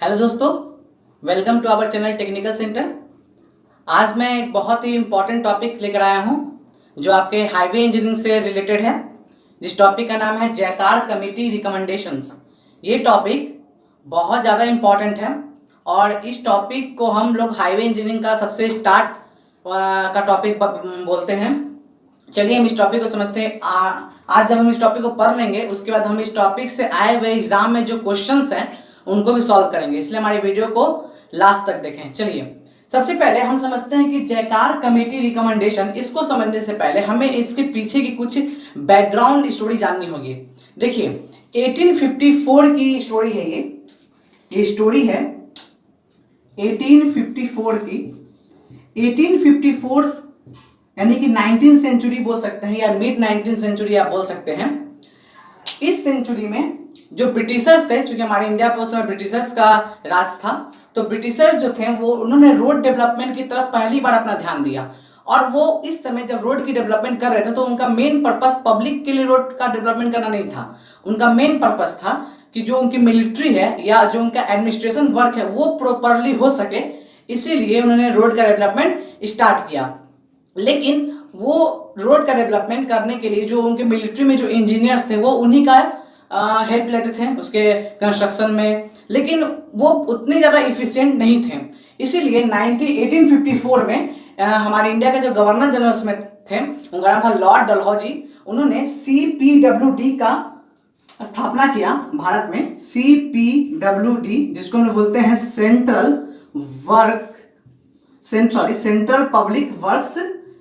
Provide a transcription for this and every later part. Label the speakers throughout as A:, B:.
A: Hello दोस्तों, welcome to our channel technical centre. आज मैं एक बहुत ही इम्पॉर्टेंट टॉपिक लेकर आया हूं जो आपके हाईवे इंजीनियरिंग से रिलेटेड है, जिस टॉपिक का नाम है जैकार कमेटी रिकमेंडेशंस। ये टॉपिक बहुत ज़्यादा इम्पॉर्टेंट है और इस टॉपिक को हम लोग हाईवे इंजीनियरिंग का सबसे स्टार्ट का टॉपिक बोलते हैं। चलिए हम इस टॉपिक को समझते हैं। आज जब हम इस टॉपिक को पढ़ लेंगे उसके बाद हम इस टॉपिक से आए हुए एग्जाम में जो क्वेश्चंस हैं उनको भी सॉल्व करेंगे, इसलिए हमारे वीडियो को लास्ट तक देखें। चलिए सबसे पहले हम समझते हैं कि जयकार कमेटी रिकमेंडेशन। इसको समझने से पहले हमें इसके पीछे की कुछ बैकग्राउंड स्टोरी जाननी होगी। देखिए 1854 की स्टोरी है, ये स्टोरी है 1854 की। 1854 यानी कि 19th सेंचुरी बोल सकते हैं या मिड 19th सेंचुरी आप बोल सकते हैं। इस सेंचुरी में जो ब्रिटिशर्स थे, क्योंकि हमारे इंडिया पर उस समय ब्रिटिशर्स का राज था, तो ब्रिटिशर्स जो थे वो उन्होंने रोड डेवलपमेंट की तरफ पहली बार अपना ध्यान दिया। और वो इस समय जब रोड की डेवलपमेंट कर रहे थे तो उनका मेन पर्पस पब्लिक के लिए रोड का डेवलपमेंट करना नहीं था। उनका मेन पर्पस था कि जो उनकी मिलिट्री है या जो उनका एडमिनिस्ट्रेशन वर्क है वो प्रॉपरली हो सके, इसीलिए उन्होंने रोड का डेवलपमेंट स्टार्ट किया। लेकिन वो रोड का डेवलपमेंट करने के लिए जो उनके मिलिट्री में जो इंजीनियर्स थे वो उन्हीं का हेल्प लेते थे उसके कंस्ट्रक्शन में, लेकिन वो उतने ज़्यादा इफिशिएंट नहीं थे। इसीलिए 1854 में हमारे इंडिया के जो गवर्नर जनरल में थे, उनका नाम था लॉर्ड डलहौजी। उन्होंने CPWD का स्थापना किया भारत में। CPWD जिसको हम बोलते हैं सेंट्रल पब्लिक वर्क्स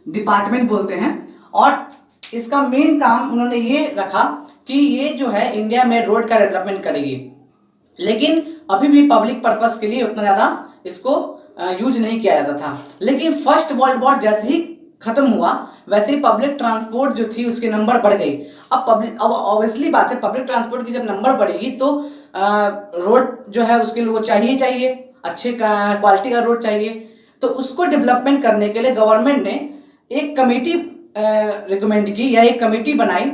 A: डिपार्टमेंट बोलते हैं। और इसका मेन काम उन्होंने ये रखा कि ये जो है इंडिया में रोड का डेवलपमेंट करेगी, लेकिन अभी भी पब्लिक पर्पस के लिए उतना ज़्यादा इसको यूज नहीं किया जाता था। लेकिन फर्स्ट वर्ल्ड वॉर जैसे ही खत्म हुआ वैसे ही पब्लिक ट्रांसपोर्ट जो थी उसके नंबर बढ़ गई। अब ऑब्वियसली बात है, पब्लिक ट्रांसपोर्ट की जब नंबर बढ़ेगी तो रोड जो है उसके लिए वो चाहिए अच्छे क्वालिटी का रोड चाहिए। तो उसको डेवलपमेंट करने के लिए गवर्नमेंट ने एक कमेटी रिकमेंड की या एक कमेटी बनाई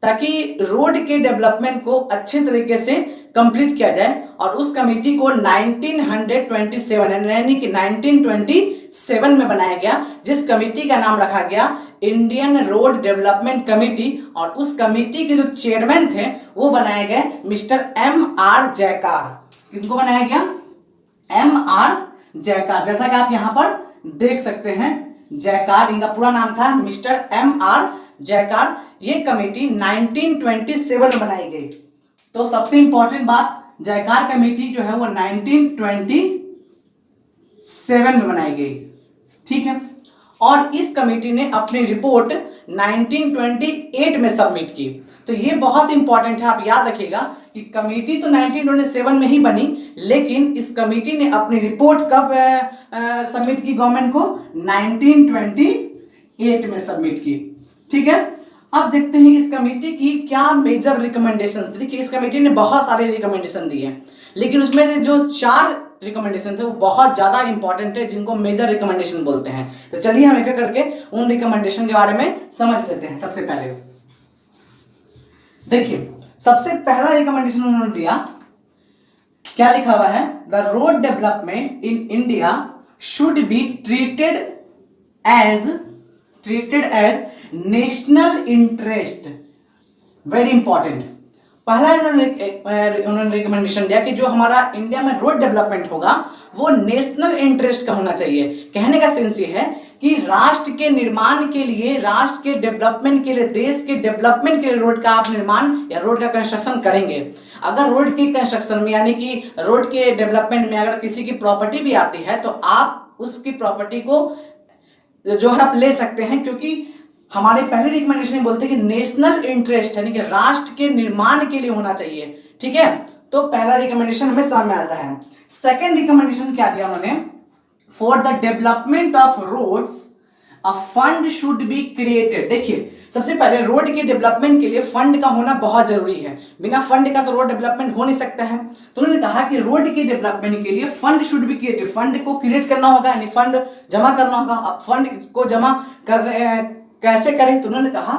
A: ताकि रोड के डेवलपमेंट को अच्छे तरीके से कंप्लीट किया जाए। और उस कमेटी को 1927 यानी कि 1927 में बनाया गया, जिस कमेटी का नाम रखा गया इंडियन रोड डेवलपमेंट कमेटी। और उस कमेटी के जो चेयरमैन थे वो बनाए गए मिस्टर MR जयकार। इनको बनाया गया MR जयकार, जैसा कि आप यहां पर देख सकते हैं जयकार, इनका पूरा नाम था मिस्टर MR जयकार। ये कमेटी 1927 में बनाई गई। तो सबसे इंपॉर्टेंट बात, जयकार कमेटी जो है वो 1927 में बनाई गई, ठीक है। और इस कमेटी ने अपनी रिपोर्ट 1928 में सबमिट की। तो ये बहुत इंपॉर्टेंट है, आप याद रखिएगा कि कमेटी तो 1927 में ही बनी, लेकिन इस कमेटी ने अपनी रिपोर्ट कब सबमिट की गवर्नमेंट को? 1928 में सबमिट की, ठीक है। अब देखते हैं इस कमेटी की क्या मेजर रिकमेंडेशन। देखिए इस कमेटी ने बहुत सारे रिकमेंडेशन दिए हैं, लेकिन उसमें से जो 4 रिकमेंडेशन थे वो बहुत ज्यादा इंपॉर्टेंट है, जिनको मेजर रिकमेंडेशन बोलते हैं। तो चलिए हम एक एक करके उन रिकमेंडेशन के बारे में समझ लेते हैं। सबसे पहले देखिए, सबसे पहला रिकमेंडेशन उन्होंने दिया, क्या लिखा हुआ है? The road development in India should be treated as national interest. Very important. पहला उन्होंने रिकमेंडेशन दिया कि जो हमारा इंडिया में रोड डेवलपमेंट होगा वो नेशनल इंटरेस्ट का होना चाहिए। कहने का सेंस ये है कि राष्ट्र के निर्माण के लिए, राष्ट्र के डेवलपमेंट के लिए, देश के डेवलपमेंट के लिए रोड का आप निर्माण या रोड का कंस्ट्रक्शन करेंगे। अगर रोड के कंस्ट्रक्शन में यानी कि रोड के डेवलपमेंट में अगर किसी की प्रॉपर्टी भी आती है तो आप उसकी प्रॉपर्टी को जो है आप ले सकते हैं, क्योंकि हमारे पहले रिकमेंडेशन बोलते हैं कि नेशनल इंटरेस्ट यानी कि राष्ट्र के निर्माण के लिए होना चाहिए, ठीक है। तो पहला रिकमेंडेशन हमें सामने आता है। सेकंड रिकमेंडेशन क्या दिया उन्होंने? For the development of roads a fund should be created. देखिए सबसे पहले रोड के डेवलपमेंट के लिए फंड का होना बहुत जरूरी है, बिना फंड का तो रोड डेवलपमेंट हो नहीं सकता है। तो उन्होंने कहा कि रोड के डेवलपमेंट के लिए fund should be created, fund को क्रिएट करना होगा यानी फंड जमा करना होगा। अब फंड को जमा कर कैसे करें? तो उन्होंने कहा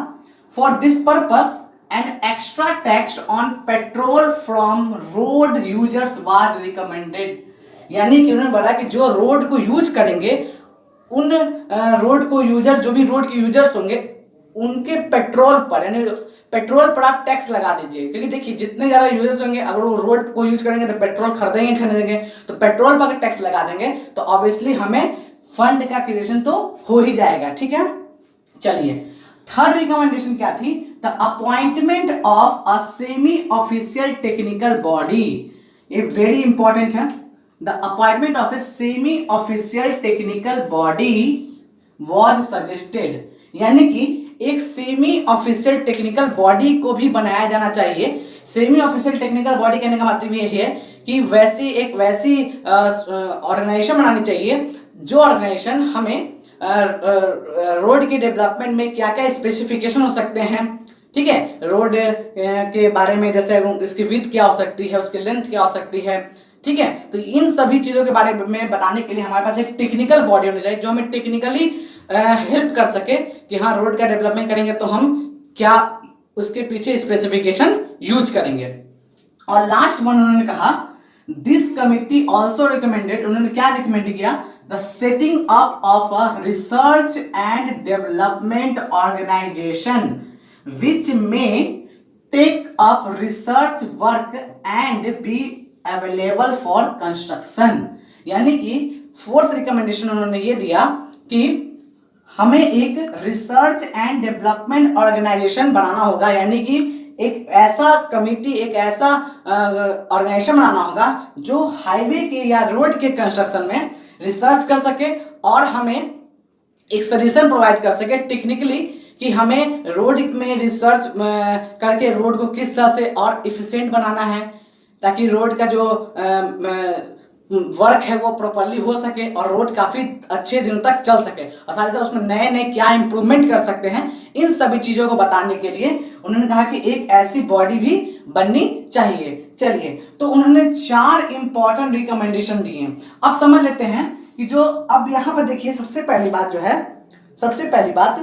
A: for this purpose an extra tax on petrol from road users was recommended. यानी कि उन्होंने बोला कि जो रोड को यूज करेंगे उन रोड को यूजर, जो भी रोड के यूजर्स होंगे उनके पेट्रोल पर, यानी पेट्रोल पर आप टैक्स लगा दीजिए। क्योंकि देखिए जितने ज्यादा यूजर्स होंगे, अगर वो रोड को यूज करेंगे तो पेट्रोल खरीदेंगे, तो पेट्रोल पर अगर टैक्स लगा देंगे तो ऑब्वियसली हमें फंड का क्रिएशन तो हो ही जाएगा। ठीक है, चलिए थर्ड रिकमेंडेशन क्या थी? The appointment of a semi official technical body. ये वेरी इंपॉर्टेंट है। The appointment of a semi official technical body was suggested, यानी कि एक सेमी ऑफिशियल टेक्निकल बॉडी को भी बनाया जाना चाहिए। सेमी ऑफिशियल टेक्निकल बॉडी कहने का मतलब ये है कि वैसी ऑर्गेनाइजेशन बनानी चाहिए जो ऑर्गेनाइजेशन हमें रोड के डेवलपमेंट में क्या क्या स्पेसिफिकेशन हो सकते हैं, ठीक है, रोड के बारे में, जैसे इसकी विड्थ क्या हो सकती है, उसकी लेंथ क्या हो सकती है, ठीक है। तो इन सभी चीजों के बारे में बताने के लिए हमारे पास एक टेक्निकल बॉडी होनी चाहिए जो हमें टेक्निकली हेल्प कर सके कि हाँ रोड का डेवलपमेंट करेंगे तो हम क्या उसके पीछे स्पेसिफिकेशन यूज करेंगे। और लास्ट वन उन्होंने कहा दिस कमिटी ऑल्सो रिकमेंडेड, उन्होंने क्या रिकमेंड किया? The setting up of a research and development organization which में take up research work and be available for construction. यानी कि फोर्थ रिकमेंडेशन उन्होंने ये दिया कि हमें एक रिसर्च एंड डेवलपमेंट ऑर्गेनाइजेशन बनाना होगा, यानी कि एक ऐसा कमिटी, एक ऐसा ऑर्गेनाइजेशन बनाना होगा जो हाईवे के या रोड के कंस्ट्रक्शन में रिसर्च कर सके और हमें एक सजेशन प्रोवाइड कर सके टेक्निकली कि हमें रोड में रिसर्च करके रोड को किस तरह से और इफिशिएंट बनाना है ताकि रोड का जो वर्क है वो प्रॉपर्ली हो सके और रोड काफी अच्छे दिन तक चल सके, और साथ ही साथ उसमें नए नए क्या इंप्रूवमेंट कर सकते हैं, इन सभी चीजों को बताने के लिए उन्होंने कहा कि एक ऐसी बॉडी भी बननी चाहिए। चलिए, तो उन्होंने 4 इंपॉर्टेंट रिकमेंडेशन दिए। अब समझ लेते हैं कि जो अब यहां पर देखिए सबसे पहली बात जो है, सबसे पहली बात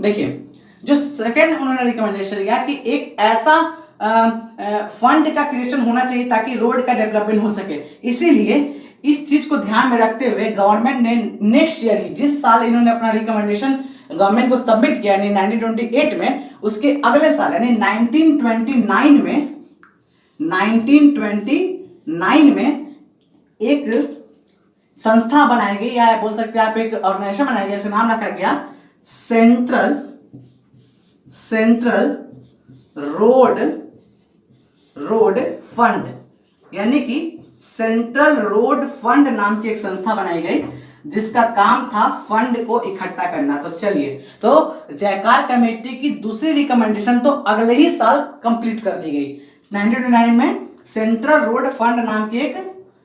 A: देखिए, जो सेकंड उन्होंने रिकमेंडेशन दिया कि एक ऐसा फंड का क्रिएशन होना चाहिए ताकि रोड का डेवलपमेंट हो सके। इसीलिए इस चीज को ध्यान में रखते हुए गवर्नमेंट ने नेक्स्ट ईयर ही, जिस साल इन्होंने अपना रिकमेंडेशन गवर्नमेंट को सबमिट किया यानी 1928 में, उसके अगले साल यानी 1929 में एक संस्था बनाई गई, या बोल सकते हैं आप एक ऑर्गेनाइजेशन बनाई गई, नाम रखा गया सेंट्रल रोड फंड, यानी कि सेंट्रल रोड फंड नाम की एक संस्था बनाई गई जिसका काम था फंड को इकट्ठा करना। तो चलिए, तो जयकार कमेटी की दूसरी रिकमेंडेशन तो अगले ही साल कंप्लीट कर दी गई। 1929 में सेंट्रल रोड फंड नाम की एक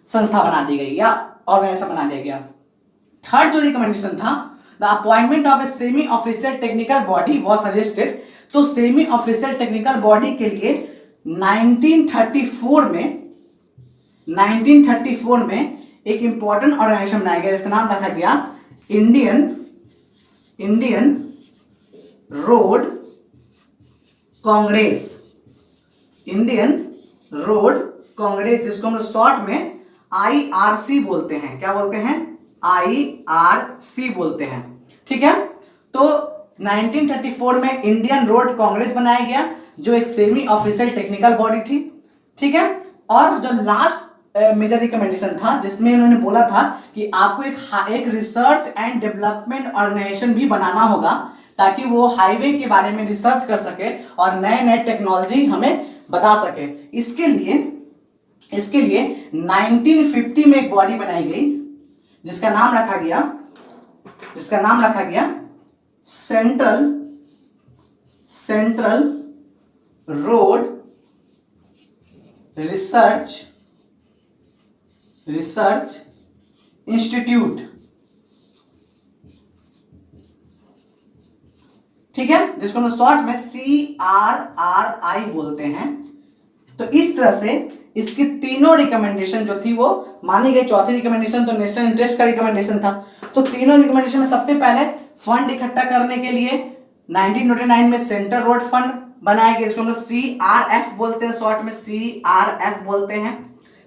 A: संस्था बना दी गई या ऑर्गेनाइजेशन बना दिया गया। थर्ड जो रिकमेंडेशन था, the appointment of a semi official technical body was suggested. तो सेमी ऑफिशियल टेक्निकल बॉडी के लिए 1934 में एक इंपॉर्टेंट ऑर्गेनाइजेशन बनाया गया जिसका नाम रखा गया Indian road Congress. Indian road Congress, जिसको हम शॉर्ट में IRC बोलते हैं। क्या बोलते हैं? IRC बोलते हैं। ठीक है, तो 1934 में इंडियन रोड कांग्रेस बनाया गया जो एक सेमी ऑफिशियल टेक्निकल बॉडी थी। ठीक है, और जो लास्ट मेजर रिकमेंडेशन था जिसमें उन्होंने बोला था कि आपको एक रिसर्च एंड डेवलपमेंट ऑर्गेनाइजेशन भी बनाना होगा ताकि वो हाईवे के बारे में रिसर्च कर सके और नए नए टेक्नोलॉजी हमें बता सके। इसके लिए 1950 में एक बॉडी बनाई गई जिसका नाम रखा गया सेंट्रल रोड रिसर्च इंस्टीट्यूट। ठीक है, जिसको हम शॉर्ट में CRRI बोलते हैं। तो इस तरह से इसकी तीनों रिकमेंडेशन जो थी वो मानी गई। चौथी रिकमेंडेशन तो नेशनल इंटरेस्ट का रिकमेंडेशन था। तो तीनों रिकमेंडेशन में सबसे पहले फंड इकट्ठा करने के लिए 1929 में सेंट्रल रोड फंड बनाया गया, इसको हम लोग CRF बोलते हैं, शॉर्ट में CRF बोलते हैं,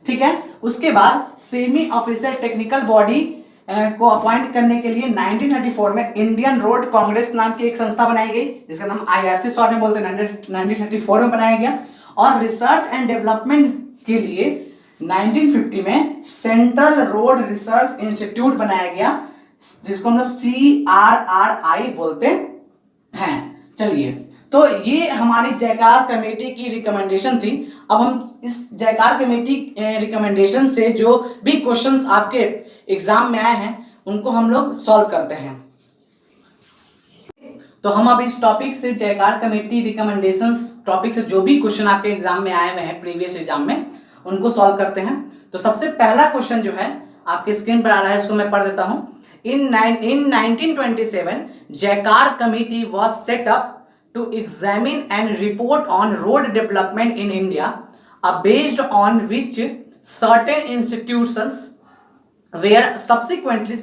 A: ठीक है। उसके बाद सेमी ऑफिशियल टेक्निकल बॉडी को अपॉइंट करने के लिए 1934 में इंडियन रोड कांग्रेस नाम की एक संस्था बनाई गई, जिसका नाम IRC शॉर्ट में बोलते हैं, 1934 में बनाया गया। और रिसर्च एंड डेवलपमेंट के लिए 1950 में सेंट्रल रोड रिसर्च इंस्टीट्यूट बनाया गया, जिसको हम लोग CRRI बोलते हैं। चलिए, तो ये हमारी जयकार कमेटी की रिकमेंडेशन थी। अब हम इस जयकार कमेटी रिकमेंडेशन से जो भी क्वेश्चंस आपके एग्जाम में आए हैं उनको हम लोग सॉल्व करते हैं। तो हम अब इस टॉपिक से, जयकार कमेटी रिकमेंडेशंस टॉपिक से जो भी क्वेश्चन आपके एग्जाम में आए हुए हैं प्रीवियस एग्जाम में, उनको सॉल्व करते हैं। तो सबसे पहला क्वेश्चन जो है आपके स्क्रीन पर आ रहा है, इसको मैं पढ़ देता हूं। In 1927, Jayakar Committee was set up to examine and report on road development in India, based on which certain institutions were subsequently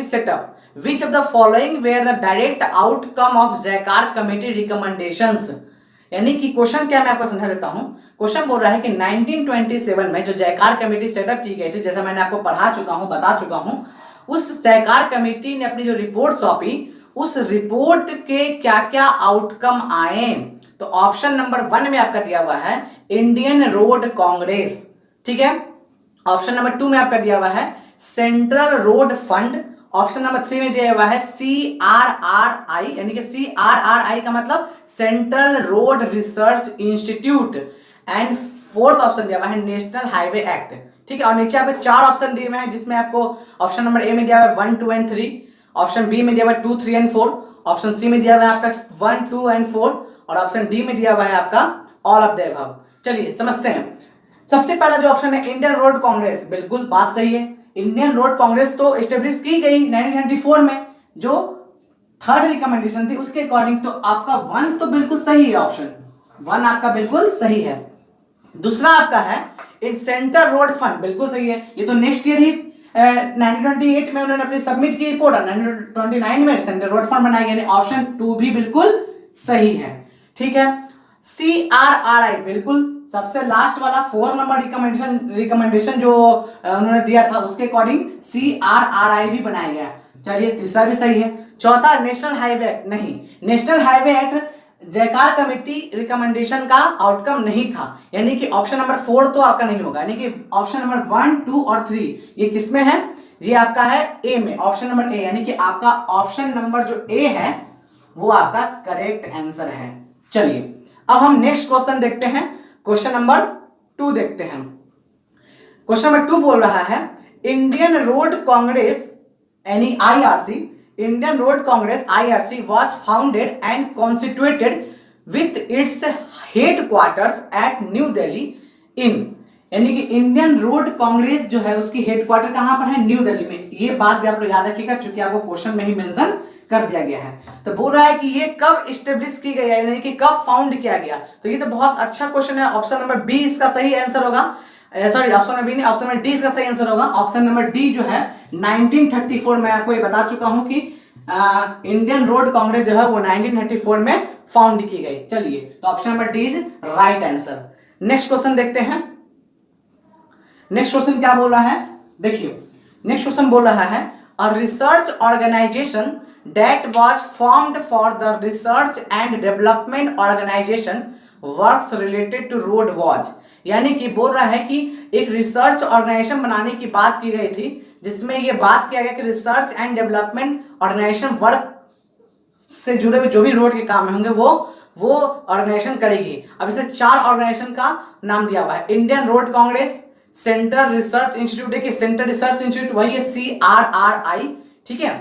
A: set up. Which of the following were the direct outcome of Jayakar Committee recommendations? यानी कि question क्या, मैं आपको समझा देता हूं। Question बोल रहा है कि 1927 में जो जयकार कमेटी सेटअप की गई थी, जैसा मैंने आपको पढ़ा चुका हूं, बता चुका हूं, उस जयकार कमेटी ने अपनी जो रिपोर्ट सौंपी, उस रिपोर्ट के क्या क्या आउटकम आए। तो ऑप्शन नंबर 1 में आपका दिया हुआ है इंडियन रोड कांग्रेस, ठीक है। ऑप्शन नंबर 2 में आपका दिया हुआ है central road fund. Option number 3 में दिया हुआ है CRRI, यानी कि CRRI का मतलब central road research institute. And fourth option दिया हुआ है नेशनल हाईवे एक्ट, ठीक है। और नीचे आपको 4 ऑप्शन दिए हुए हैं, जिसमें आपको ऑप्शन नंबर ए में दिया हुआ है 1, 2 एंड 3, ऑप्शन बी में दिया हुआ है 2, 3 एंड 4, ऑप्शन सी में दिया हुआ है आपका 1, 2 एंड 4, और ऑप्शन डी में दिया हुआ है आपका ऑल ऑफ द अबव। चलिए समझते हैं। सबसे पहला जो ऑप्शन है इंडियन रोड कांग्रेस, बिल्कुल बात सही है। इंडियन रोड कांग्रेस तो एस्टेब्लिश की गई 1994 में, जो थर्ड रिकमेंडेशन थी उसके अकॉर्डिंग। तो आपका 1 तो बिल्कुल सही है, ऑप्शन 1 आपका बिल्कुल सही है। दूसरा आपका है इन सेंट्रल रोड फंड, बिल्कुल सही है। ये तो नेक्स्ट ईयर ही 1928 में उन्होंने अपनी सबमिट की रिपोर्ट, 1929 में सेंट्रल रोड फंड बनाया गया। ऑप्शन 2 भी बिल्कुल सही है, ठीक है। CRRI बिल्कुल सबसे लास्ट वाला 4 नंबर रिकमेंडेशन जो उन्होंने दिया था, उसके अकॉर्डिंग CRRI भी बनाया गया। चलिए तीसरा भी सही है। चौथा नेशनल हाईवे एक्ट, नहीं, नेशनल हाईवे एक्ट जयकार कमेटी रिकमेंडेशन का आउटकम नहीं था, यानी कि ऑप्शन नंबर 4 तो आपका नहीं होगा। यानी कि ऑप्शन नंबर 1, 2 और 3 ये किसमें है? ये आपका है ए में, ऑप्शन नंबर ए, यानी कि आपका ऑप्शन नंबर जो ए है वो आपका करेक्ट आंसर है। चलिए अब हम नेक्स्ट क्वेश्चन देखते हैं, क्वेश्चन नंबर 2 देखते हैं। क्वेश्चन नंबर 2 बोल रहा है इंडियन रोड कांग्रेस यानी IRC, Indian Road Congress IRC was founded and constituted with its headquarters at New Delhi in, यानी कि इंडियन रोड कांग्रेस जो है उसकी हेडक्वार्टर कहां पर है? न्यू दिल्ली में। ये बात भी आप लोग याद रखिएगा, चूंकि आपको क्वेश्चन में ही मेंशन कर दिया गया है। तो बोल रहा है कि ये कब स्टेब्लिश की गई है, यानी कि कब फाउंड किया गया। तो ये तो बहुत अच्छा क्वेश्चन है। ऑप्शन नंबर बी इसका सही आंसर होगा, सॉरी ऑप्शन नंबर बी नहीं, ऑप्शन नंबर डी इसका सही आंसर होगा। ऑप्शन नंबर डी जो है 1934 में आपको ये बता चुका हूं कि इंडियन रोड कांग्रेस जो है वो 1934 में फाउंड की गई। चलिए तो option number D is right answer. Next question देखते हैं। नेक्स्ट क्वेश्चन क्या बोल रहा है, देखिए नेक्स्ट क्वेश्चन बोल रहा है a research organisation that was formed for the research and development organization works related to road watch, यानी कि बोल रहा है कि एक रिसर्च ऑर्गेनाइजेशन बनाने की बात की गई थी, जिसमें ये बात किया गया कि research and development organisation work से जुड़े हुए जो भी रोड के काम होंगे वो ऑर्गेनाइजेशन करेगी। अब इसने 4 ऑर्गेनाइजेशन का नाम दिया हुआ है, Indian road Congress, central research institute, देखिए सेंट्रल रिसर्च इंस्टीट्यूट वही है CRRI, ठीक है।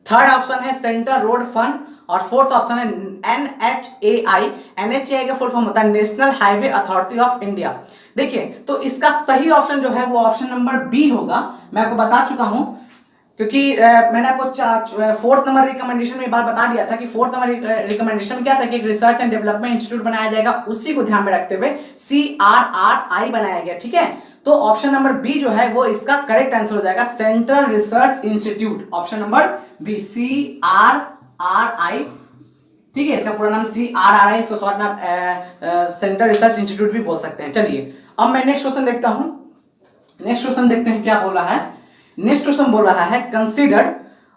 A: थर्ड ऑप्शन है सेंट्रल रोड फंड और फोर्थ ऑप्शन है NHAI। NHAI का फुल फॉर्म होता है national highway authority of India. देखिए तो इसका सही ऑप्शन जो है वो ऑप्शन नंबर बी होगा। मैं आपको बता चुका हूं, क्योंकि मैंने आपको 4th नंबर रिकमेंडेशन में बात बता दिया था कि 4th नंबर रिकमेंडेशन क्या था कि एक रिसर्च एंड डेवलपमेंट इंस्टीट्यूट बनाया जाएगा, उसी को ध्यान में रखते हुए CRRI बनाया गया, ठीक है। तो ऑप्शन नंबर बी जो है वो इसका करेक्ट आंसर हो जाएगा, central research institute. Option number B, CRRI, ठीक है, इसका पूरा नाम CRRI, इसको शॉर्ट में सेंट्रल रिसर्च इंस्टीट्यूट भी बोल सकते हैं। चलिए अब मैं नेक्स्ट क्वेश्चन देखता हूं। नेक्स्ट क्वेश्चन देखते हैं क्या बोल रहा है। नेक्स्ट क्वेश्चन बोल रहा है कंसीडर,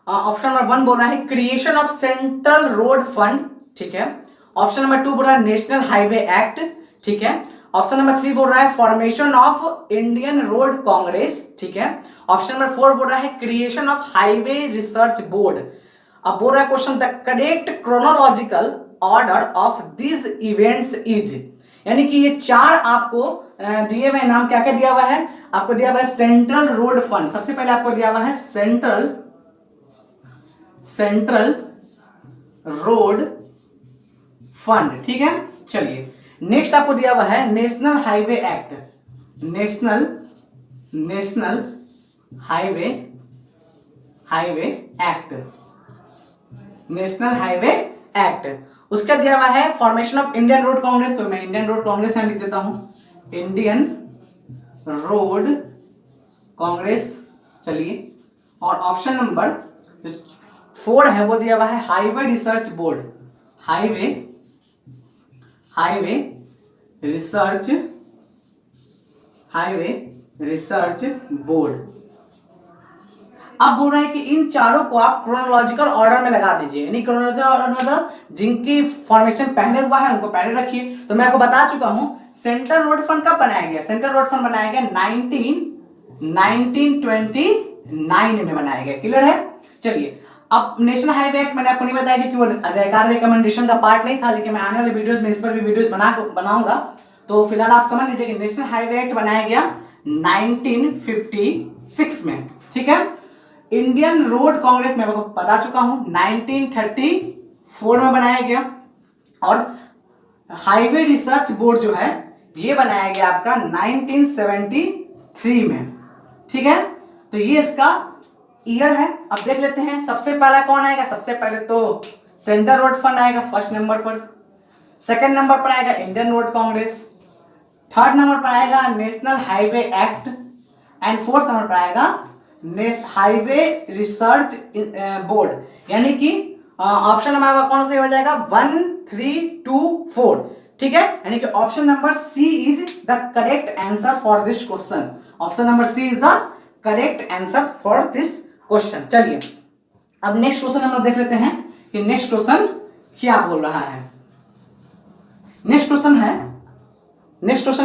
A: ऑप्शन नंबर 1 बोल रहा है creation of central road fund, ठीक है। ऑप्शन नंबर 2 बोल रहा है नेशनल हाईवे एक्ट, ठीक है। ऑप्शन नंबर 3 बोल रहा है formation of Indian road Congress, ठीक है। ऑप्शन नंबर 4 बोल रहा है creation of highway research board. अब बोल रहा है question the correct chronological order of this events is, यानी कि ये 4 आपको दिए हुए नाम क्या क्या दिया हुआ है, आपको दिया हुआ है सेंट्रल रोड फंड, सबसे पहले आपको दिया हुआ है सेंट्रल रोड फंड, ठीक है। चलिए नेक्स्ट आपको दिया हुआ है national highway act, national highway act, national highway act. उसका दिया हुआ है formation of Indian road Congress, तो मैं इंडियन रोड कांग्रेस यहां लिख देता हूं, इंडियन रोड कांग्रेस। चलिए और ऑप्शन नंबर 4 है वो दिया हुआ है highway research board, highway research board. अब बोल रहा है कि इन चारों को आप क्रोनोलॉजिकल ऑर्डर में लगा दीजिए, यानी क्रोनोलॉजिकल ऑर्डर मतलब जिनकी फॉर्मेशन पहले हुआ है उनको पहले रखिए। तो मैं आपको बता चुका हूं सेंट्रल रोड फंड कब बनाया गया, सेंट्रल रोड फंड बनाया गया 1929 में बनाया गया, क्लियर है। चलिए अब नेशनल हाईवे एक्ट मैंने आपको नहीं बताया क्योंकि वो जयकार रिकमेंडेशन का पार्ट नहीं था, लेकिन मैं आने वाले वीडियोस में इस पर भी वीडियोस बनाऊंगा। तो फिलहाल आप समझ लीजिए कि नेशनल हाईवे एक्ट बनाया गया 1956 में, ठीक है। इंडियन रोड कांग्रेस मैं आपको बता चुका हूं 1934 में बनाया गया, और हाईवे रिसर्च बोर्ड जो है ये बनाया गया आपका 1973 में, ठीक है। तो ये इसका ईयर है। अब देख लेते हैं सबसे पहला कौन आएगा, सबसे पहले तो सेंट्रल रोड फंड आएगा फर्स्ट नंबर पर, सेकंड नंबर पर आएगा Indian road Congress, third number पर आएगा national highway act, and fourth number पर आएगा हाईवे रिसर्च बोर्ड। यानी कि ऑप्शन नंबर आपका कौन सा हो जाएगा 1, 3, 2, 4, ठीक है। यानी कि option number C is the correct answer for this question, option number C is the correct answer for this question. चलिए अब नेक्स्ट क्वेश्चन हम लोग देख लेते हैं कि नेक्स्ट क्वेश्चन क्या बोल रहा है। नेक्स्ट क्वेश्चन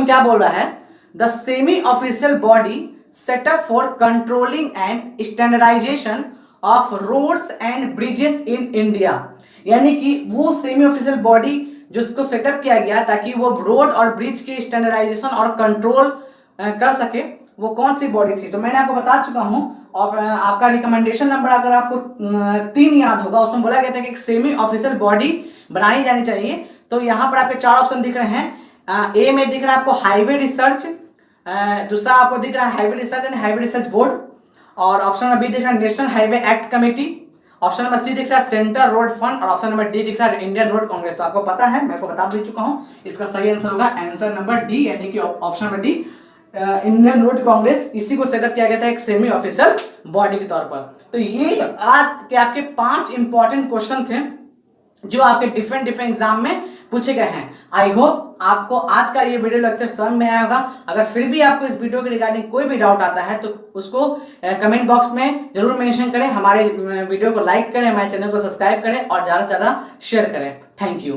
A: क्या बोल रहा है, the semi official body setup for controlling and standardisation of roads and bridges in India. यानी कि वो सेमी ऑफिशियल बॉडी जिसको सेटअप किया गया ताकि वो रोड और ब्रिज के स्टैंडर्डाइजेशन और कंट्रोल कर सके, वो कौन सी बॉडी थी। तो मैंने आपको बता चुका हूं, और आपका रिकमेंडेशन नंबर अगर आपको 3 याद होगा, उसमें बोला गया था कि एक सेमी ऑफिशियल बॉडी बनाई जानी चाहिए। तो यहाँ पर आपके 4 ऑप्शन दिख रहे हैं। ए में दिख रहा है आपको हाईवे रिसर्च, दूसरा आपको दिख रहा है highway research and highway research board, और ऑप्शन नंबर बी दिख रहा है national highway act committee, option number C दिख रहा है सेंट्रल रोड फंड, और ऑप्शन नंबर डी दिख रहा है इंडियन रोड कांग्रेस। तो आपको पता है, मैं आपको बता भी चुका हूं, इसका सही आंसर होगा आंसर नंबर डी, यानी कि option number D Indian road Congress. इसी को सेटअप किया गया था एक सेमी ऑफिशियल बॉडी के तौर पर। तो ये आज के आपके 5 इंपॉर्टेंट क्वेश्चन थे जो आपके डिफरेंट एग्जाम में पूछे गए हैं। आई होप आपको आज का ये वीडियो लेक्चर समझ में आया होगा। अगर फिर भी आपको इस वीडियो के रिगार्डिंग कोई भी डाउट आता है तो उसको कमेंट बॉक्स में जरूर मेंशन करें, हमारे वीडियो को लाइक करें, हमारे चैनल को सब्सक्राइब करें और ज़्यादा से ज़्यादा शेयर करें। Thank you.